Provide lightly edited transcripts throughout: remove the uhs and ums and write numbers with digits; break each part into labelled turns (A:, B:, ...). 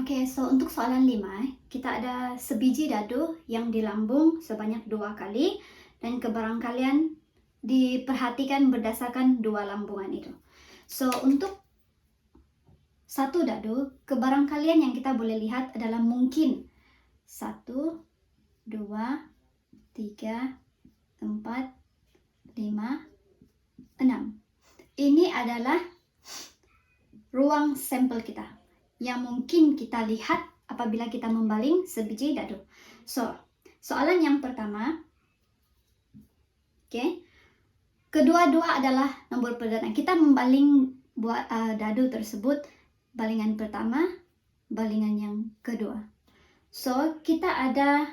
A: Oke, so untuk soalan 5, kita ada sebiji dadu yang dilambung sebanyak 2 kali dan kebarangkalian diperhatikan berdasarkan 2 lambungan itu. So, untuk satu dadu, kebarangkalian yang kita boleh lihat adalah mungkin 1, 2, 3, 4, 5, 6. Ini adalah ruang sampel kita yang mungkin kita lihat apabila kita membaling sebiji dadu. So, soalan yang pertama, kedua-dua adalah nomor perdana. Kita membaling dadu tersebut, balingan pertama, balingan yang kedua. So, kita ada,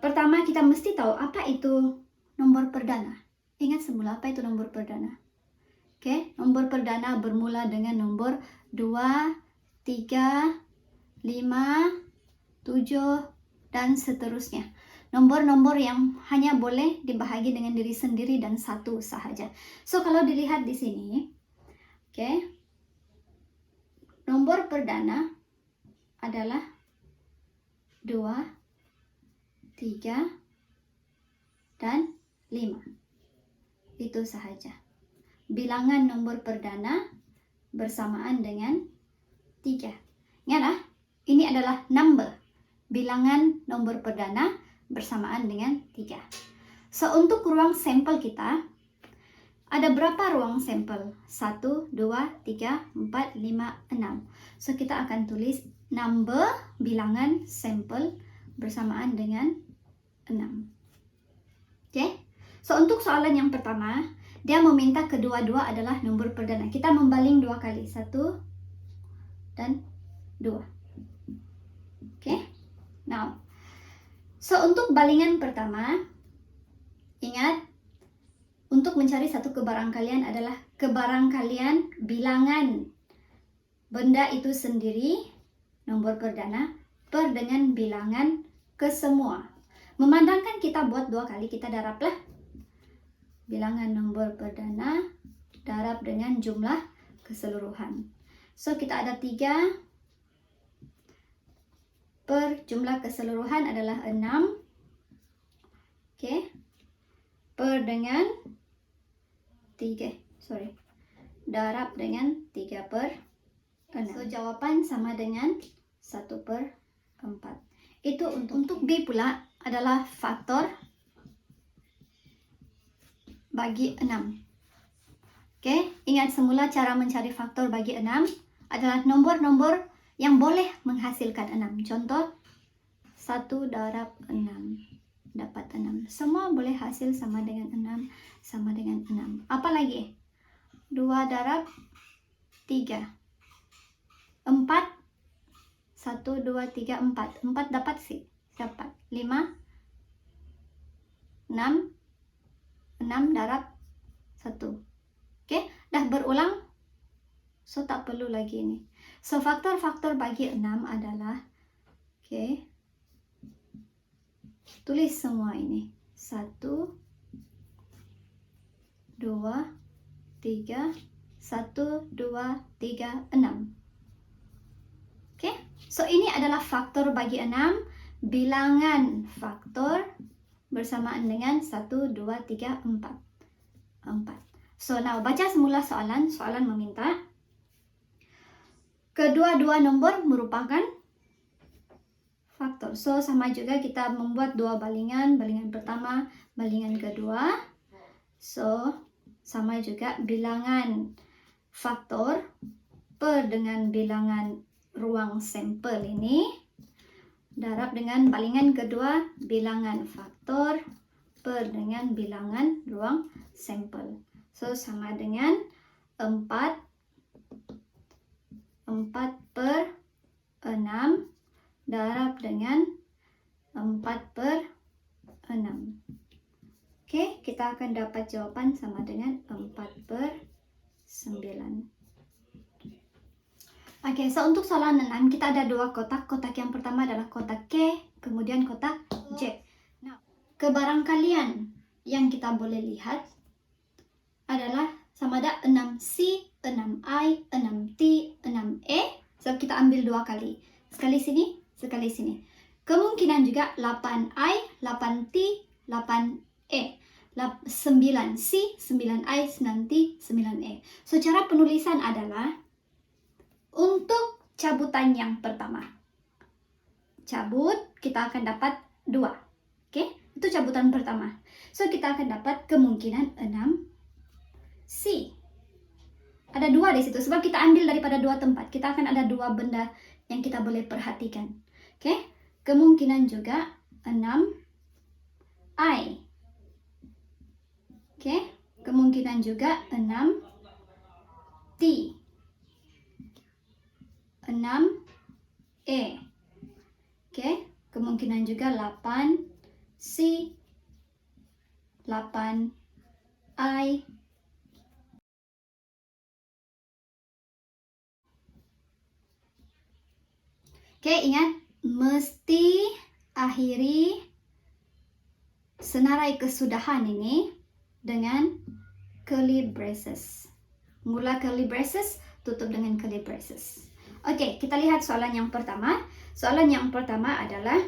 A: pertama kita mesti tahu apa itu nomor perdana. Ingat semula apa itu nomor perdana? Nomor perdana bermula dengan nomor 2, 3, 5, 7, dan seterusnya. Nomor-nomor yang hanya boleh dibahagi dengan diri sendiri dan satu sahaja. So, kalau dilihat di sini, nomor perdana adalah 2, 3, dan 5. Itu sahaja. Bilangan nomor perdana bersamaan dengan 3. Ingatlah, ini adalah number. Bilangan nomor perdana bersamaan dengan 3. So, untuk ruang sampel kita, ada berapa ruang sampel? 1, 2, 3, 4, 5, 6. So, kita akan tulis number bilangan sampel bersamaan dengan 6. So, untuk soalan yang pertama, dia meminta kedua-dua adalah nomor perdana. Kita membaling 2 kali. 1 dan 2. Now, so untuk balingan pertama, ingat, untuk mencari satu kebarangkalian adalah kebarangkalian bilangan benda itu sendiri, nomor perdana, per dengan bilangan kesemua. Memandangkan kita buat 2 kali, kita darablah bilangan nomor perdana darab dengan jumlah keseluruhan. So, kita ada 3 per jumlah keseluruhan adalah 6. Per dengan 3. Darab dengan 3 per 6. So, jawaban sama dengan 1 per 4. Itu untuk B pula adalah faktor bagi 6. Ingat semula cara mencari faktor bagi 6 adalah nomor-nomor yang boleh menghasilkan 6. Contoh, 1 darab 6 dapat 6. Semua boleh hasil sama dengan 6, sama dengan 6. Apa lagi? 2 darab 3. 4. 1, 2, 3, 4. 4 dapat sih. Dapat 5. 6. 6 darab 1. Dah berulang. So, tak perlu lagi ini. So, faktor-faktor bagi 6 adalah, tulis semua ini. 1, 2, 3, 1, 2, 3, 6. So, ini adalah faktor bagi 6, bilangan faktor bersamaan dengan 1, 2, 3, 4. So, now baca semula soalan. Soalan meminta kedua-dua nomor merupakan faktor. So, sama juga kita membuat 2 balingan. Balingan pertama, balingan kedua. So, sama juga bilangan faktor per dengan bilangan ruang sampel ini. Darab dengan balingan kedua, bilangan faktor per dengan bilangan ruang sampel. So, sama dengan 4 per 6 darab dengan 4 per 6. Kita akan dapat jawaban sama dengan 4 per 9. So untuk soalan 6 kita ada 2 kotak. Kotak yang pertama adalah kotak K, kemudian kotak J. Nah, kebarangkalian yang kita boleh lihat adalah sama ada 6C, 6I, 6T, 6E, Sebab kita ambil 2 kali. Sekali sini, sekali sini. Kemungkinan juga 8I, 8T, 8E. 9C, 9I, 9T, 9E. So, cara penulisan adalah untuk cabutan yang pertama. Cabut, kita akan dapat 2. Oke? Itu cabutan pertama. So, kita akan dapat kemungkinan 6C. Ada 2 di situ, sebab kita ambil daripada 2 tempat. Kita akan ada 2 benda yang kita boleh perhatikan. Oke? Kemungkinan juga 6I. Oke? Kemungkinan juga 6T. 6E. Oke? Kemungkinan juga 8C, 8I. Oke, ingat, mesti akhiri senarai kesudahan ini dengan curly braces. Mula curly braces, tutup dengan curly braces. Oke, kita lihat soalan yang pertama. Soalan yang pertama adalah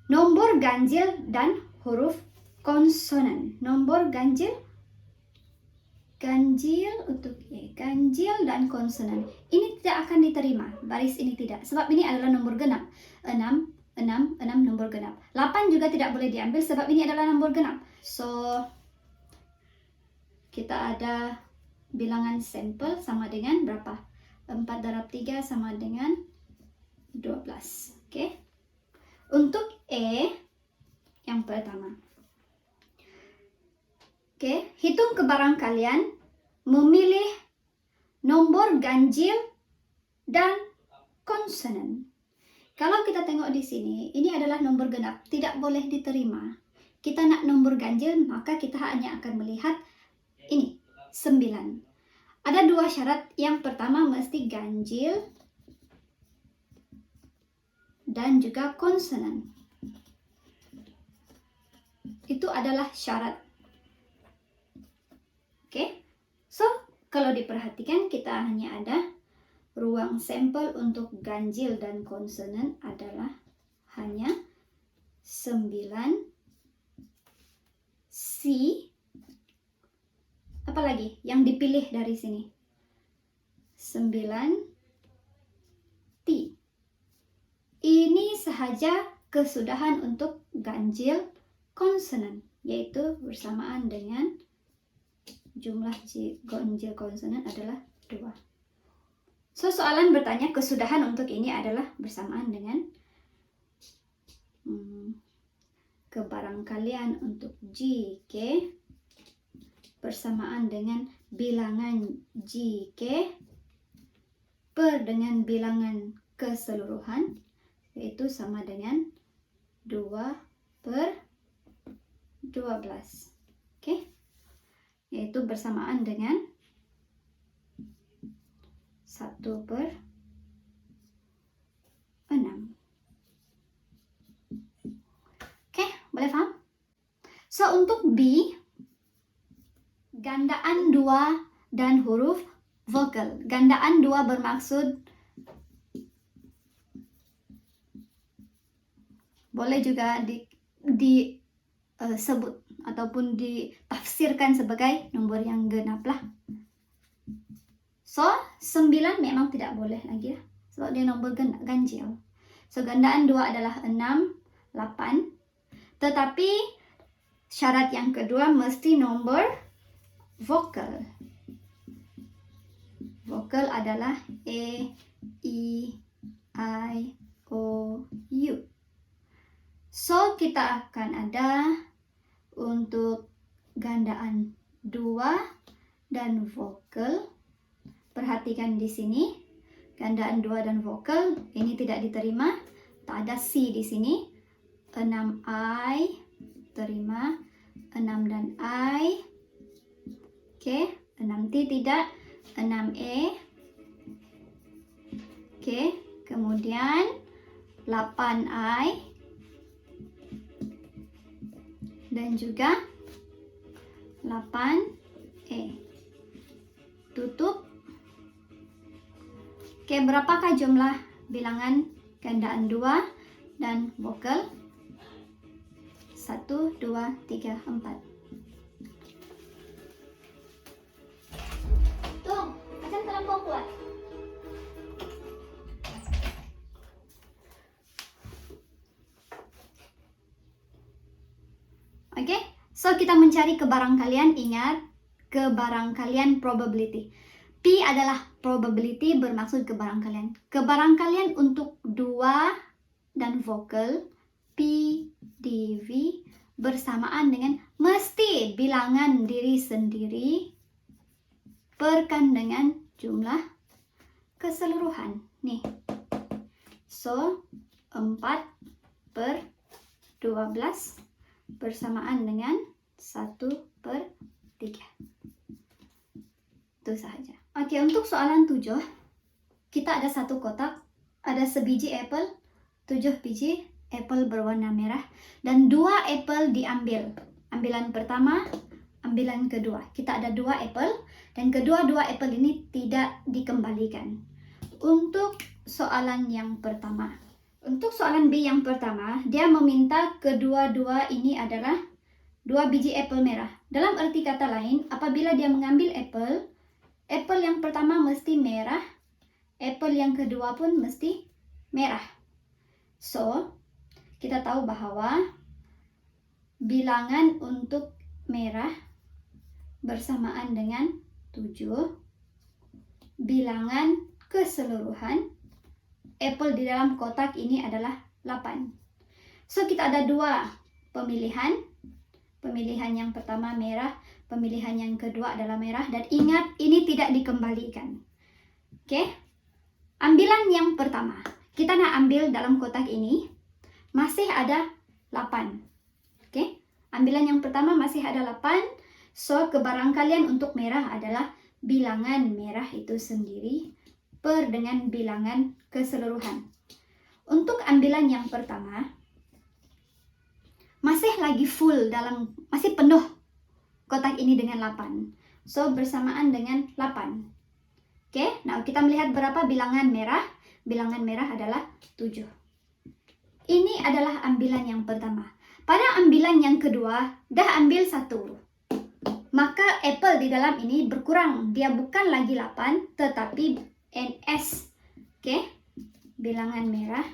A: nombor ganjil dan huruf konsonan. Nomor ganjil untuk E, ganjil dan konsonan. Ini tidak akan diterima, baris ini tidak, sebab ini adalah nomor genap. 6 nomor genap. 8 juga tidak boleh diambil sebab ini adalah nomor genap. So, kita ada bilangan sampel sama dengan berapa? 4 darab 3 sama dengan 12. Oke. Untuk E yang pertama. Oke, hitung ke barang kalian, memilih nomor ganjil dan konsonan. Kalau kita tengok di sini, ini adalah nomor genap, tidak boleh diterima. Kita nak nomor ganjil, maka kita hanya akan melihat ini, 9. Ada 2 syarat. Yang pertama mesti ganjil dan juga konsonan. Itu adalah syarat. Oke, so kalau diperhatikan kita hanya ada ruang sampel untuk ganjil dan konsonan adalah hanya 9C. Apalagi yang dipilih dari sini? 9T. Ini sahaja kesudahan untuk ganjil konsonan, yaitu bersamaan dengan jumlah ganjil konsonan adalah 2. So, soalan bertanya kesudahan untuk ini adalah bersamaan dengan kebarangkalian untuk JK bersamaan dengan bilangan JK per dengan bilangan keseluruhan, yaitu sama dengan 2/12. Oke? Yaitu bersamaan dengan 1/6. Oke, boleh paham? So, untuk B, gandaan 2 dan huruf vokal. Gandaan 2 bermaksud boleh juga disebut ataupun ditafsirkan sebagai nomor yang genap lah. So, 9 memang tidak boleh lagi ya, sebab dia nomor ganjil. So, gandaan 2 adalah 6, 8. Tetapi syarat yang kedua mesti nomor vokal. Vokal adalah E, I, O, U. So, kita akan ada untuk gandaan 2 dan vokal. Perhatikan di sini, gandaan 2 dan vokal ini tidak diterima, tak ada C di sini. 6I terima, 6 dan I. Oke, 6T tidak, 6E. Oke, kemudian 8I dan juga 8E. Tutup Oke, berapakah jumlah bilangan gandaan 2 dan vokal? 1, 2, 3, 4. Tuh, akan terlampau kuat. Oke, so kita mencari kebarangkalian. Ingat, kebarangkalian probability. P adalah probability, bermaksud kebarangkalian. Kebarangkalian untuk 2 dan vokal, P dV, bersamaan dengan mesti bilangan diri sendiri perkan dengan jumlah keseluruhan. Nih, so 4/12 bersamaan dengan 1/3. Itu sahaja. Oke, untuk soalan 7, kita ada satu kotak, ada sebiji apple, 7 biji apple berwarna merah, dan 2 apple diambil. Ambilan pertama, ambilan kedua. Kita ada 2 apple, dan kedua-dua apple ini tidak dikembalikan. Untuk soalan yang pertama, untuk soalan B yang pertama, dia meminta kedua-dua ini adalah 2 biji apple merah. Dalam arti kata lain, apabila dia mengambil apple, apple yang pertama mesti merah, apple yang kedua pun mesti merah. So, kita tahu bahwa bilangan untuk merah bersamaan dengan 7, bilangan keseluruhan apple di dalam kotak ini adalah 8. So, kita ada 2 pemilihan. Pemilihan yang pertama merah, pemilihan yang kedua adalah merah, dan ingat ini tidak dikembalikan. Oke? Ambilan yang pertama, kita nak ambil dalam kotak ini masih ada 8. Oke? Ambilan yang pertama masih ada 8. So, kebarangkalian untuk merah adalah bilangan merah itu sendiri per dengan bilangan keseluruhan. Untuk ambilan yang pertama, masih lagi full masih penuh kotak ini dengan 8. So, bersamaan dengan 8. Oke, nah kita melihat berapa bilangan merah. Bilangan merah adalah 7. Ini adalah ambilan yang pertama. Pada ambilan yang kedua, dah ambil 1. Maka apple di dalam ini berkurang. Dia bukan lagi 8, tetapi NS. Oke, bilangan merah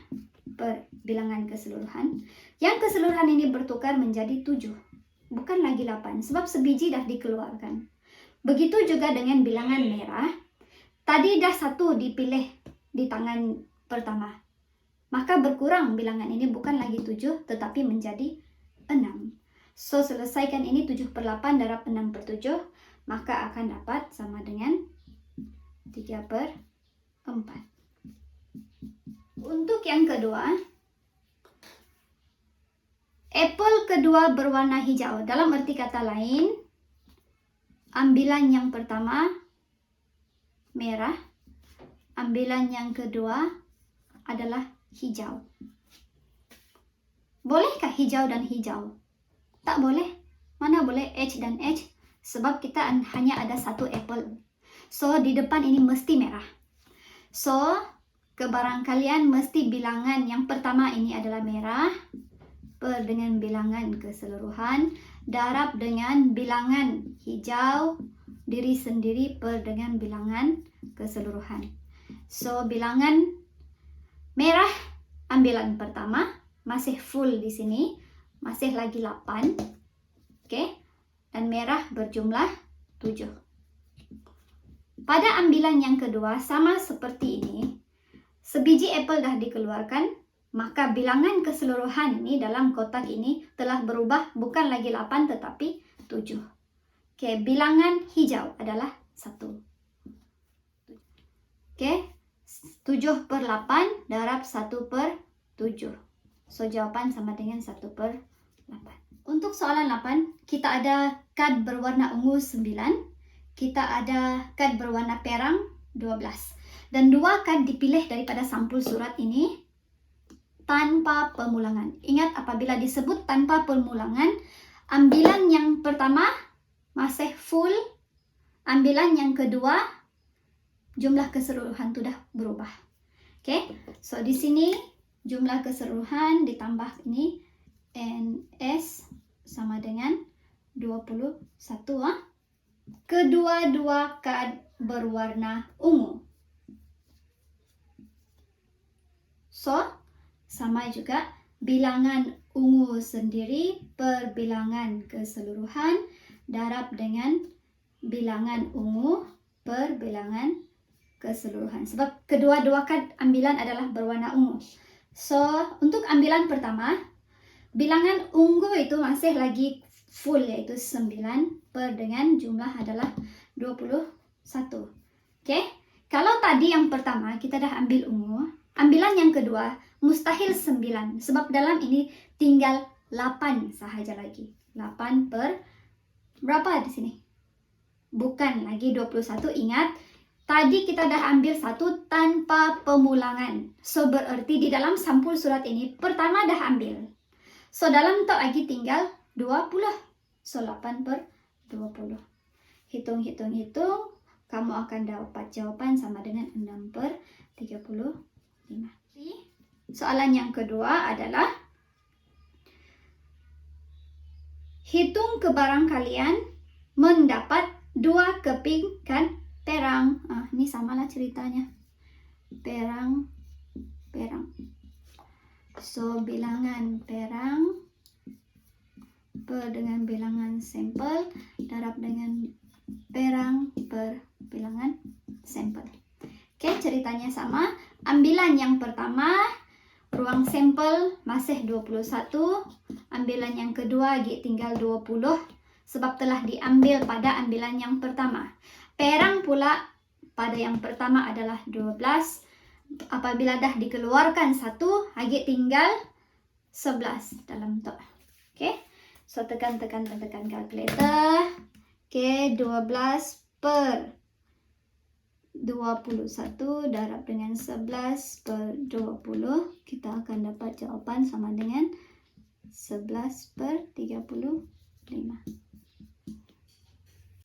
A: per bilangan keseluruhan. Yang keseluruhan ini bertukar menjadi 7. Bukan lagi 8, sebab sebiji dah dikeluarkan. Begitu juga dengan bilangan merah. Tadi dah 1 dipilih di tangan pertama. Maka berkurang bilangan ini, bukan lagi 7, tetapi menjadi 6. So, selesaikan ini 7/8 darab 6/7, maka akan dapat sama dengan 3/4. Untuk yang kedua, apple kedua berwarna hijau. Dalam arti kata lain, ambilan yang pertama merah, ambilan yang kedua adalah hijau. Bolehkah hijau dan hijau? Tak boleh. Mana boleh H dan H? Sebab kita hanya ada 1 apple. So, di depan ini mesti merah. So, kebarangkalian mesti bilangan yang pertama ini adalah merah per dengan bilangan keseluruhan darab dengan bilangan hijau diri sendiri per dengan bilangan keseluruhan. So, bilangan merah ambilan pertama masih full di sini, masih lagi 8. Oke? Dan merah berjumlah 7. Pada ambilan yang kedua sama seperti ini. Sebiji apple dah dikeluarkan, maka bilangan keseluruhan ini dalam kotak ini telah berubah, bukan lagi 8 tetapi 7. Oke, bilangan hijau adalah 1. Oke, 7/8 darab 1/7. So, jawaban sama dengan 1/8. Untuk soalan 8, kita ada kad berwarna ungu 9. Kita ada kad berwarna perang 12. Dan 2 kad dipilih daripada sampul surat ini tanpa pemulangan. Ingat, apabila disebut tanpa pemulangan, ambilan yang pertama masih full, ambilan yang kedua jumlah keseluruhan itu dah berubah. Oke, so di sini jumlah keseluruhan ditambah ini NS sama dengan 21. Kedua-dua kad berwarna ungu. So, sama juga bilangan ungu sendiri per bilangan keseluruhan darab dengan bilangan ungu per bilangan keseluruhan. Sebab kedua-dua kad ambilan adalah berwarna ungu. So, untuk ambilan pertama, bilangan ungu itu masih lagi full, yaitu 9 per dengan jumlah adalah 21. Oke? Kalau tadi yang pertama kita dah ambil ungu, ambilan yang kedua mustahil 9. Sebab dalam ini tinggal 8 sahaja lagi. 8 per berapa di sini? Bukan lagi 21, ingat. Tadi kita dah ambil 1 tanpa pemulangan. So, berarti di dalam sampul surat ini, pertama dah ambil. So, dalam tu lagi tinggal 20. So, 8 per 20. Hitung. Kamu akan dapat jawapan sama dengan 6 per 35. Soalan yang kedua adalah, hitung kebarang kalian mendapat 2 keping kan perang. Ini samalah ceritanya. Perang. So, bilangan perang per dengan bilangan sampel darab dengan perang per bilangan sampel. Oke, ceritanya sama. Ambilan yang pertama, ruang sampel masih 21. Ambilan yang kedua tinggal 20. Sebab telah diambil pada ambilan yang pertama. Perang pula pada yang pertama adalah 12. Apabila dah dikeluarkan 1, lagi tinggal 11 dalam tu. Oke. So, tekan kalkulator. Oke, 12 per 21 darab dengan 11 per 20. Kita akan dapat jawapan sama dengan 11 per 35.